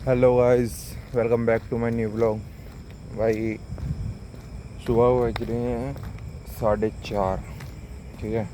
Hello guys, welcome back to my new blog. भाई सुबह बज रहे हैं 4:30। ठीक है,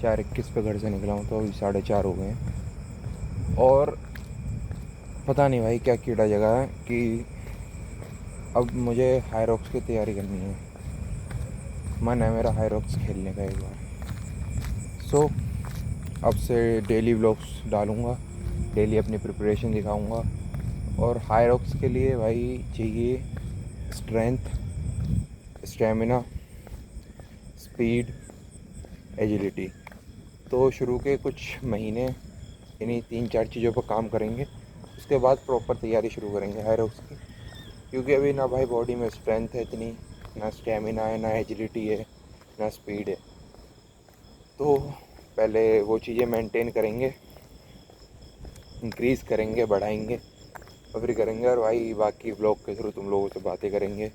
4:21 पे घर से निकला हूँ तो अभी 4:30 हो गए हैं। और पता नहीं भाई क्या कीड़ा जगह है कि अब मुझे हाई रॉक्स की तैयारी करनी है। मन है मेरा हाई रॉक्स खेलने का एक बार। अब से डेली व्लॉग्स डालूँगा, डेली अपनी प्रिपरेशन दिखाऊँगा। और हाई रॉक्स के लिए भाई चाहिए स्ट्रेंथ, स्टेमिना, स्पीड, एजिलिटी। तो शुरू के कुछ महीने इन्हीं 3-4 चीज़ों पर काम करेंगे। उसके बाद प्रॉपर तैयारी शुरू करेंगे हाई रॉक्स की। क्योंकि अभी ना भाई बॉडी में स्ट्रेंथ है इतनी, ना स्टेमिना है, ना एजिलिटी है, ना स्पीड है। तो पहले वो चीज़ें मेंटेन करेंगे, इंक्रीज़ करेंगे, बढ़ाएंगे और फिर करेंगे। और भाई बाकी ब्लॉग के थ्रू तुम लोगों से बातें करेंगे,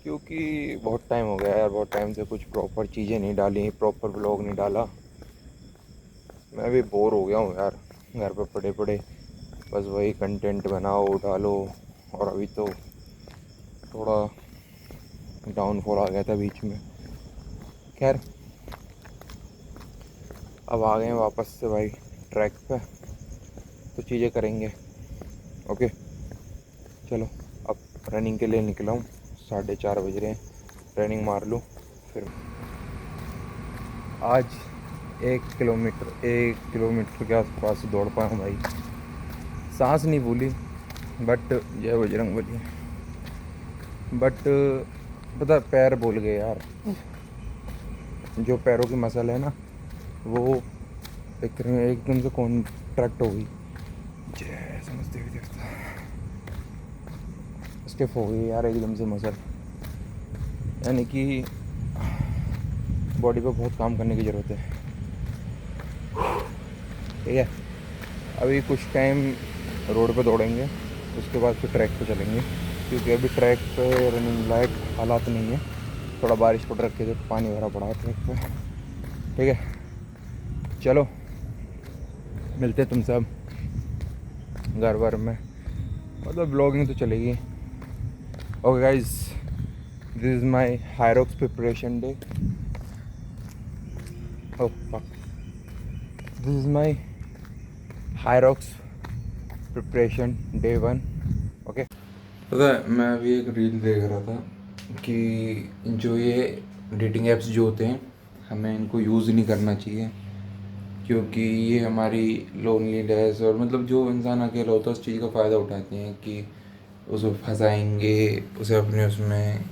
क्योंकि बहुत टाइम हो गया यार, बहुत टाइम से कुछ प्रॉपर चीज़ें नहीं डाली, प्रॉपर ब्लॉग नहीं डाला। मैं भी बोर हो गया हूँ यार, घर पे पड़े पड़े बस वही कंटेंट बनाओ डालो। और अभी तो थोड़ा डाउनफॉल आ गया था बीच में। खैर, अब आ गए हैं वापस से भाई ट्रैक पे, तो चीज़ें करेंगे। ओके चलो, अब रनिंग के लिए निकला हूँ। 4:30 बज रहे हैं, रनिंग मार लूँ फिर। आज 1 किलोमीटर के आसपास दौड़ पाया हूँ भाई। सांस नहीं भूली, बट जय बजरंगबली। बट पता पैर भूल गए यार। जो पैरों की मसल है ना, वो एकदम से कॉन्ट्रैक्ट हो गई। जय समझते हुए देवता, स्टिफ हो गई यार एकदम से मसल। यानी कि बॉडी पे बहुत काम करने की ज़रूरत है। ठीक है, अभी कुछ टाइम रोड पे दौड़ेंगे, उसके बाद फिर ट्रैक पे चलेंगे। क्योंकि अभी ट्रैक पे रनिंग लायक हालात नहीं है। थोड़ा बारिश पड़ रखी है तो पानी भरा पड़ा है ट्रैक पे। ठीक है, चलो मिलते तुम सब घर वर में, मतलब ब्लॉगिंग तो चलेगी। Okay guys, this is my high rocks preparation day. Oh fuck, this is my high rocks preparation day 1। Okay, पता है मैं अभी एक रील देख रहा था कि जो ये डेटिंग ऐप्स जो होते हैं, हमें इनको यूज़ नहीं करना चाहिए। क्योंकि ये हमारी लोनलीनेस और मतलब जो इंसान अकेला होता है उस चीज़ का फ़ायदा उठाते हैं कि उसे फंसाएंगे, उसे अपने उसमें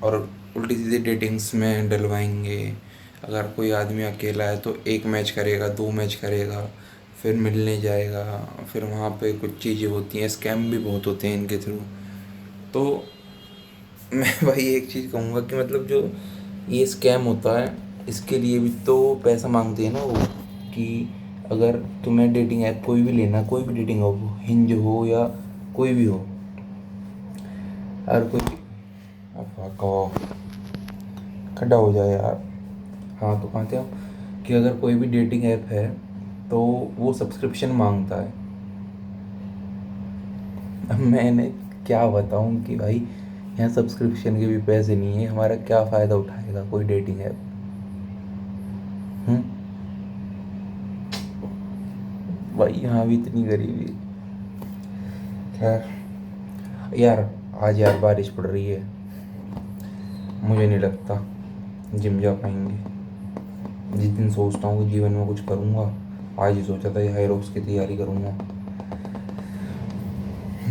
और उल्टी सीधी डेटिंग्स में डलवाएंगे। अगर कोई आदमी अकेला है तो 1 मैच करेगा, 2 मैच करेगा, फिर मिलने जाएगा, फिर वहाँ पे कुछ चीज़ें होती हैं, स्कैम भी बहुत होते हैं इनके थ्रू। तो मैं भाई एक चीज़ कहूँगा कि मतलब जो ये स्कैम होता है, इसके लिए भी तो पैसा मांगते हैं ना वो, कि अगर तुम्हें डेटिंग ऐप कोई भी लेना, कोई भी डेटिंग हो, हिंज हो या कोई भी हो, अगर कोई कहो खड्डा हो जाए यार। हाँ तो कहाँ थे आप, कि अगर कोई भी डेटिंग ऐप है तो वो सब्सक्रिप्शन मांगता है। अब मैंने क्या बताऊँ कि भाई यहाँ सब्सक्रिप्शन के भी पैसे नहीं है, हमारा क्या फ़ायदा उठाएगा कोई डेटिंग ऐप। भाई यहाँ भी इतनी गरीबी। खैर यार, आज यार बारिश पड़ रही है, मुझे नहीं लगता जिम जा पाएंगे। जिस दिन सोचता हूँ कि जीवन में कुछ करूँगा, आज ही सोचा था ये हाई रॉक्स की तैयारी करूँगा।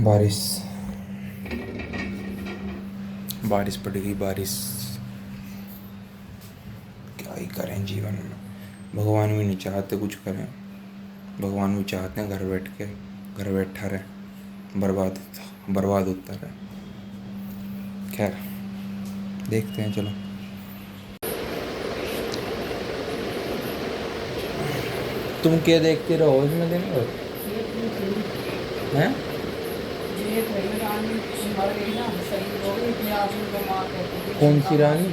बारिश बारिश पड़ेगी, बारिश। क्या ही करें जीवन में, भगवान भी नहीं चाहते कुछ करें। भगवान भी चाहते हैं घर बैठा रहे, बर्बाद होता रहे। खैर देखते हैं, चलो। तुम क्या देखते रहो इसमें दिन भर हैं? कौन सी रानी?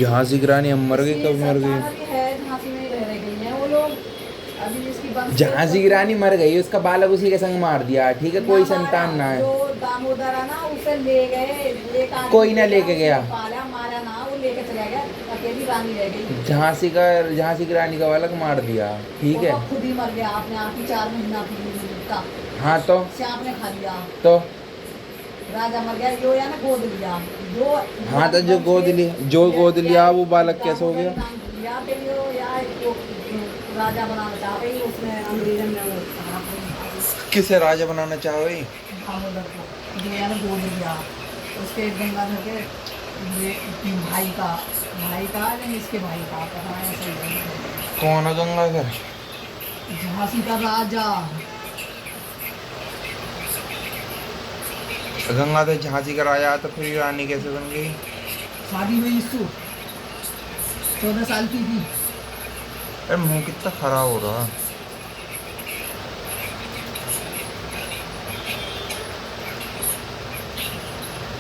झांसी की रानी हम मर गई, कब मर गई? झांसी में रह गई हैं वो लोग। अभी इसकी बंद झांसी की रानी मर गई, उसका बालक उसी के संग मार दिया, ठीक है, कोई संतान ना है। जो दामोदर है ना उसे ले गए, एक आदमी कोई ना लेके गया। पाला मारा ना, वो लेके चला गया, अकेली रानी रह गई। झांसी की रानी का बालक मार दिया, ठीक वो है। तो खुद ही मर गया अपने आप ही, 4 महीना का हाँ तो सांप ने खा लिया, तो राजा मर गया। जो या ना गोद लिया, जो हाँ तो जो गोद लिया वो बालक कैसे हो गया? या फिर वो या वो राजा बनाना चाह रही, उसने अंग्रेजन ने वो कहा, किसे राजा बनाना चाह रही? दामोदर को जो या ना गोद लिया, उसके गंगाधर के भाई का लेकिन इसके भाई का पता है सही है। कौन है गंगाधर? झांसी का राजा। गंगाधर झांसी का राजा तो फिर रानी कैसे बन गई? शादी हुई इसको 14 साल की थी। अरे मुंह कितना खराब हो रहा।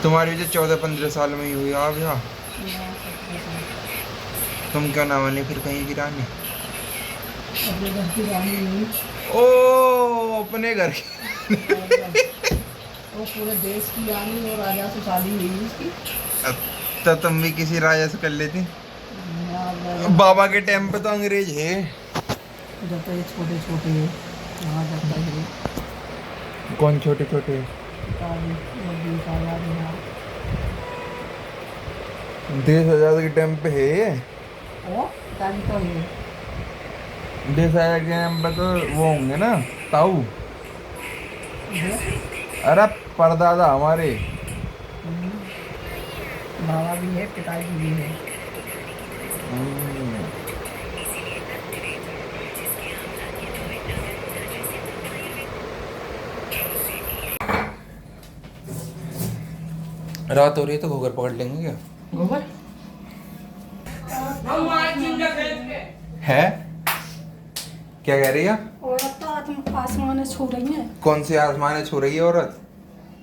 तुम्हारी भी 14-15 साल में ही हुई आप यहाँ। तुम क्यों ना बनी फिर कहीं की रानी? अपने घर की रानी हुई। ओ अपने घर की। वो पूरे देश की रानी और राजा से शादी हुई उसकी। तो तुम भी किसी राजा से कर लेती। बाबा के टाइम पे तो अंग्रेज है। जब तो ये छोटे छोटे है वहाँ जाता है। कौन छोटे छोटे? देश आजाद के टाइम पे है। ओ ताली तो है। देश आजाद के टाइम पे तो वो होंगे ना ताऊ। अरे परदादा हमारे। बाबा भी है, पिताजी भी है। रात हो रही है तो घूगर पकड़ लेंगे क्या? गोबर है क्या कह रही है? औरत तो आसमान छू रही है। कौन सी आसमान छू रही है औरत?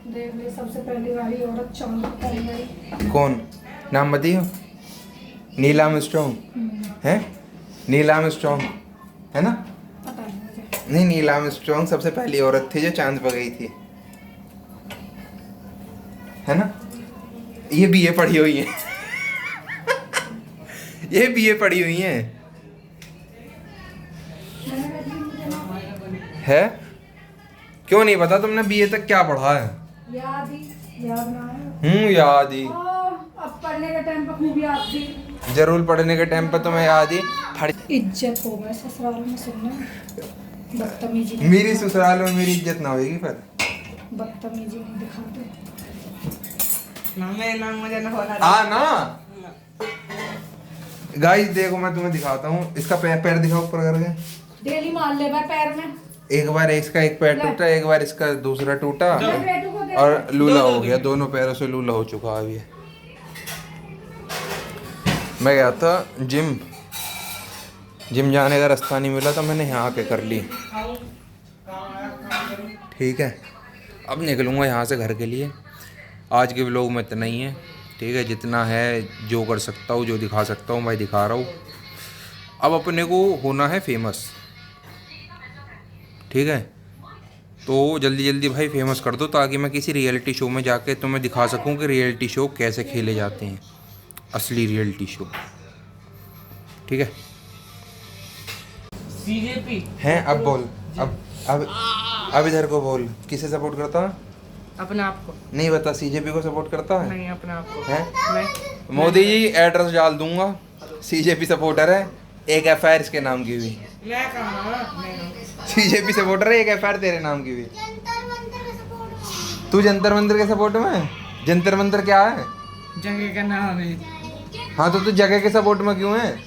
देख ली सबसे पहली वाली औरत चांद पर गई। कौन? नाम बताइए। नील आर्मस्ट्रॉन्ग है? नील आर्मस्ट्रॉन्ग है ना? पता नहीं मुझे। नहीं, नील आर्मस्ट्रॉन्ग सबसे पहली औरत थी जो चांद पर गई थी, है ना? ये बीए पढ़ी हुई है। ये बीए पढ़ी हुई है? क्यों नहीं पता तुमने बीए तक क्या पढ़ा है? याद ना है। याद ही। अब पढ़ने के टाइम पर खूब याद थी। जरूर पढ़ने के टाइम पर तुम्हें याद ही। इज्जत हो गया ससुराल में, सुनना बदतमीजी मेरी ससुराल में मेरी इज्जत ना होगी पर। बदतमीजी नहीं दिखाते ना मुझे ना होना। ना गाइस देखो मैं तुम्हें दिखाता हूँ, इसका पैर दिखाओ ऊपर करके। डेली मार ले भाई पैर में। एक बार इसका एक पैर टूटा, एक बार इसका दूसरा टूटा बेटू को दे। और लूला हो गया, दोनों पैरों से लूला हो चुका है अभी। मैं गया था जिम जाने का रास्ता नहीं मिला तो मैंने यहाँ आके कर ली, ठीक है। अब निकलूँगा यहाँ से घर के लिए। आज के व्लॉग में इतना ही है, ठीक है। जितना है जो कर सकता हूँ, जो दिखा सकता हूँ मैं दिखा रहा हूँ। अब अपने को होना है फेमस, ठीक है। तो जल्दी जल्दी भाई फेमस कर दो ताकि मैं किसी रियलिटी शो में जाके तुम्हें दिखा सकूं कि रियलिटी शो कैसे खेले जाते हैं, असली रियलिटी शो, ठीक है। सीजेपी हैं अब बोल, अब इधर को बोल, किसे सपोर्ट करता है? अपने आप को नहीं बता, सीजेपी को सपोर्ट करता है? नहीं, अपने आप को हैं? नहीं। मोदी जी एड्रेस डाल दूंगा, सीजेपी सपोर्टर है, एक एफआईआर इसके नाम की हुई। मैं कहाँ नहीं। सीजेपी सपोर्टर है, एक एफआईआर तेरे नाम की हुई। तू जंतर मंतर के सपोर्ट में? जंतर मंतर क्या है? जगह का नाम है। हाँ तो तू जगह के सपोर्ट में क्यों है?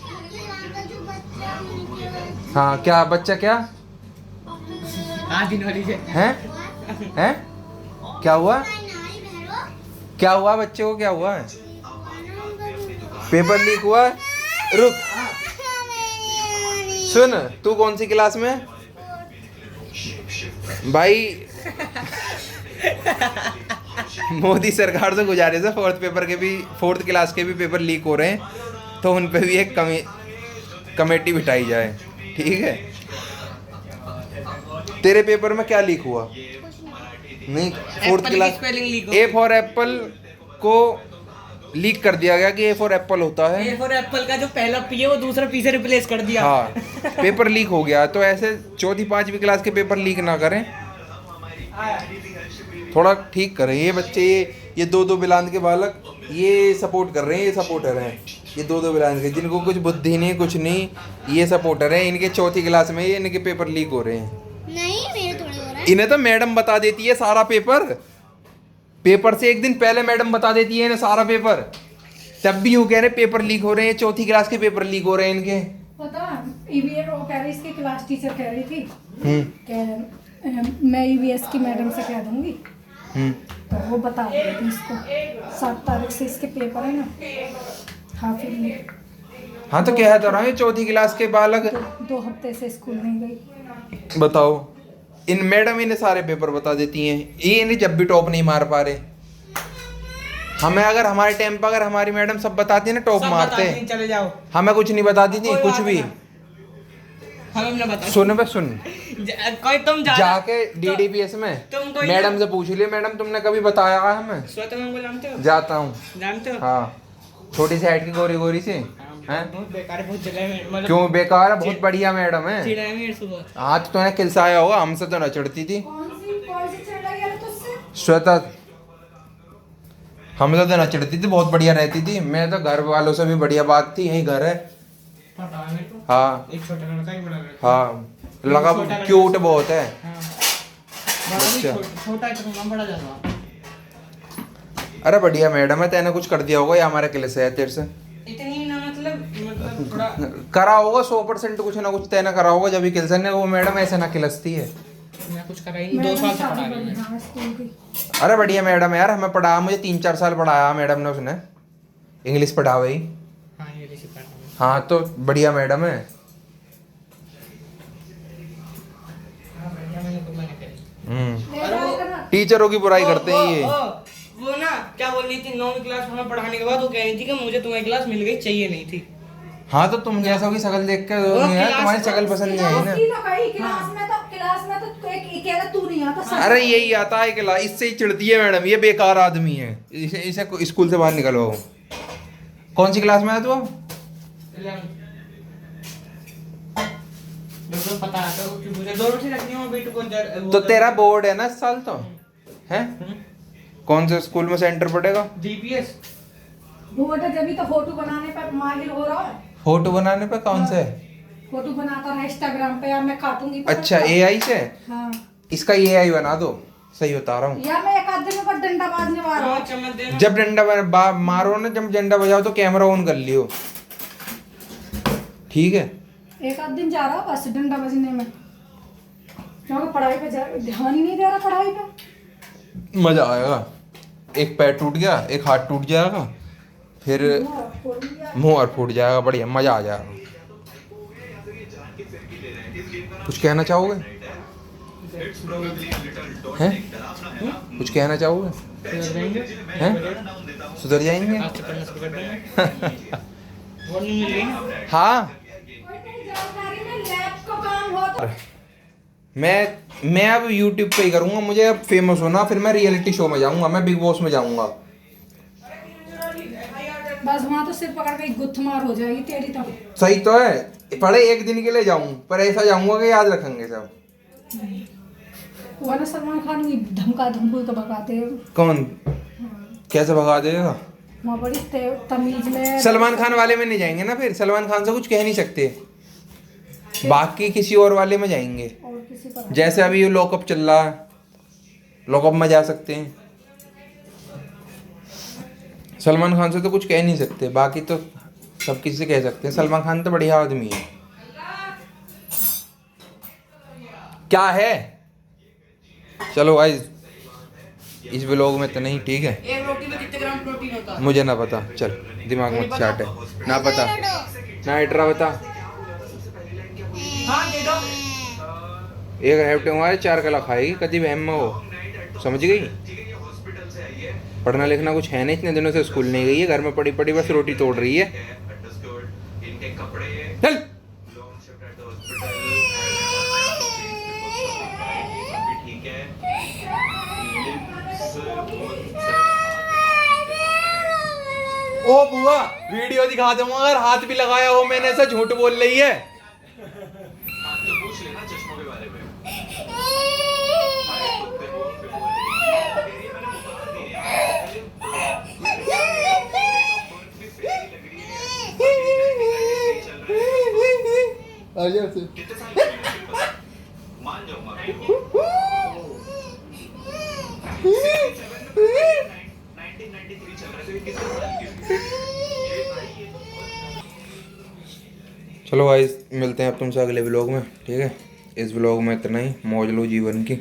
हाँ क्या बच्चा क्या आदि नॉलेज है? हैं? क्या हुआ? क्या हुआ बच्चे को, क्या हुआ है? पेपर लीक हुआ है? रुक सुन, तू कौन सी क्लास में भाई? मोदी सरकार से गुजारिश है, फोर्थ क्लास के भी पेपर लीक हो रहे हैं तो उन पे भी एक कमेटी बिठाई जाए, ठीक है। तेरे पेपर में क्या लीक हुआ? नहीं, फोर्थ क्लास स्पेलिंग लीक हो। ए फॉर एप्पल को लीक कर दिया गया कि ए फॉर एप्पल होता है। ए फॉर एप्पल का जो पहला पी है वो दूसरा पी से रिप्लेस कर दिया। हाँ, पेपर लीक हो गया। तो ऐसे चौथी पांचवी क्लास के पेपर लीक ना करें, थोड़ा ठीक करें। ये बच्चे ये दो बिलांद के बालक ये सपोर्ट कर रहे हैं, ये सपोर्टर हैं, ये दो बिलांद के जिनको कुछ बुद्धि नहीं कुछ नहीं, ये सपोर्टर हैं। इनके चौथी क्लास में ये इनके पेपर लीक हो रहे हैं। नहीं मेरे थोड़े हो रहा है। इन्हें तो मैडम बता देती है सारा पेपर से एक दिन पहले मैडम बता देती है इन्हें सारा पेपर, तब भी यूँ कह रहे पेपर लीक हो रहे हैं, चौथी क्लास के पेपर लीक हो रहे हैं इनके। पता ईवीएस वो कह रही, इसकी क्लास टीचर कह रही थी हम्म मैं ईवीएस की मैडम से कह दूंगी, हम्म। तो वो बता देगी इसको 7 तारीख से इसके पेपर है ना हाफिज में। हाँ तो कह तो रहा हूँ चौथी क्लास के बालक 2 हफ्ते से स्कूल नहीं गई। बताओ, इन मैडम इन्हें सारे पेपर बता देती हैं। ये इन्हें जब भी टॉप नहीं मार पा रहे। हमें अगर हमारे टाइम पर अगर हमारी मैडम सब बताती है ना टॉप मारते, चले जाओ। हमें कुछ नहीं बताती थी कुछ भी। हमें ना बता। सुन बे सुन, कोई तुम जाके डीडीपीएस में तुम कोई मैडम से पूछ लियो, मैडम तुमने कभी बताया है हमें? स्वतः को जानते हो? जाता हूँ। जानते हो? हाँ, छोटी सी हाइट की गोरी गोरी से हैं। बहुत बेकार है, बहुत जगह में मतलब क्यों बेकार है? बहुत बढ़िया मैडम है। चिढ़ा है मेरे सुबह। हाँ तो तूने खिलसाया होगा, हमसे तो न चढ़ती थी। कौन सी चढ़ रही है तुझसे? श्वेता, हमसे तो न चढ़ती थी, बहुत बढ़िया रहती थी। मैं तो घर वालों से भी बढ़िया बात थी, यही घर है। पता है मेरे को। हाँ एक छोटा लड़का ही बड़ा लड़का। हाँ, लगा क्यूट बहुत है। हाँ। बड़ा भी अच्छा। छोटा है तो बड़ा जाता। अरे बढ़िया मैडम है, तेने कुछ कर दिया होगा या हमारे क्लास है तेरे से इतनी ना मतलब थोड़ा करा होगा 100% कुछ ना कुछ तेने करा होगा जब भी किलसन है। वो मैडम ऐसे ना खिलसती है। मैं कुछ करा ही नहीं, 2 साल से पढ़ा रही है। हाँ, स्कूल की। अरे बढ़िया मैडम है यार, हमें पढ़ाया, मुझे 3-4 साल पढ़ाया मैडम ने, उसने इंग्लिश पढ़ा हुई। हाँ ये किसी पढ़ा। हाँ तो बढ़िया मैडम है। हाँ बढ़िया, मैंने तो मैंने करी। ले जाओ करना। टीचरों की बुराई करते हैं ये। वो ना क्या बोल रही थी 9वीं क्लास में पढ़ाने के बाद वो कह रही थी कि मुझे तुम्हारी क्लास मिल गई, चाहिए नहीं थी। हाँ तो तुम जैसा की शक्ल देख के तुम्हारी शक्ल पसंद नहीं आई ना। उसकी तो कही क्लास में तो एक कह रहा तू नहीं आता सब। अरे यही आता है क्लास, इससे ही चिढ़ती है मैडम। ये बेकार आदमी है, इसे स्कूल से बाहर निकलवाओ। कौन सी क्लास में है तू अब? पता है तो कि मुझे 2 रोटी रखनी है बेटू को। तो तेरा बोर्ड है ना इस साल तो है? कौन से स्कूल में सेंटर पड़ेगा? डीपीएस। बोर्ड जब भी तो फोटो बनाने पे माहिर हो रहा है। फोटो बनाने पे कौन से? फोटो बनाता है इंस्टाग्राम पे, या मैं काटूंगी। अच्छा एआई से? हाँ। इसका एआई बना दो, सही बता रहा हूँ। या मैं एक आध दिन में डंडा बाजने वाला हूँ। चम्मच देना। जब डंडा मारो ना, जब डंडा बजाओ तो कैमरा ऑन कर लियो, ठीक है? एक आध दिन जा रहा बस डंडा बजने में, क्योंकि पढ़ाई पे ध्यान ही नहीं दे रहा पढ़ाई पे। मजा आएगा। एक पैर टूट गया, एक हाथ टूट जाएगा, फिर मुंह और फूट जाएगा। बढ़िया मजा आ जाएगा। कुछ कहना चाहोगे? हैं? कुछ कहना चाहोगे? हैं? सुधर जाएंगे? आज से पढ़ना शुरू कर देंगे। वार्निंग मिल गई ना। हाँ। जानकारी में लैब का काम हो तो मैं अब YouTube पे ही करूँगा। मुझे अब फेमस होना, फिर मैं रियलिटी शो में जाऊँगा, मैं बिग बॉस में जाऊँगा। बस वहाँ तो सिर पकड़ के गुत्थ मार हो जाएगी तेरी तो। सही तो है, पढ़े एक दिन के लिए जाऊँ, पर ऐसा जाऊँगा कि याद रखेंगे सब। वरना सलमान खान की धमका धमकी तो भगाते हैं। कौन कैसे भगा देगा? वहाँ बड़ी तमीज में। सलमान खान वाले में नहीं जाएंगे ना, फिर सलमान खान से कुछ कह नहीं सकते, बाकी किसी और वाले में जाएंगे। और किसी पर जैसे अभी ये लॉकअप चल रहा है, लॉकअप में जा सकते हैं। सलमान खान से तो कुछ कह नहीं सकते, बाकी तो सब किसी से कह सकते हैं। सलमान खान तो बढ़िया आदमी है। क्या है? चलो गाइस, इस व्लॉग में तो नहीं, ठीक है? एक रोटी में कितने ग्राम प्रोटीन होता है? मुझे ना पता, चल दिमाग में चाट है ना, पता ना, इटरा बता। हाँ दे दो। एक हैप्टे हमारे 4 कला खाएगी, कभी वहम में हो, समझ गई? पढ़ना लिखना कुछ है नहीं, इतने दिनों से स्कूल नहीं गई है, घर में पड़ी पड़ी बस रोटी तोड़ रही है। चल बुआ वीडियो दिखा दूंगा अगर हाथ भी लगाया हो मैंने, ऐसा झूठ बोल रही है। चलो गाइस मिलते हैं अब तुमसे अगले व्लॉग में, ठीक है। इस व्लॉग में इतना ही, मौज लो जीवन की।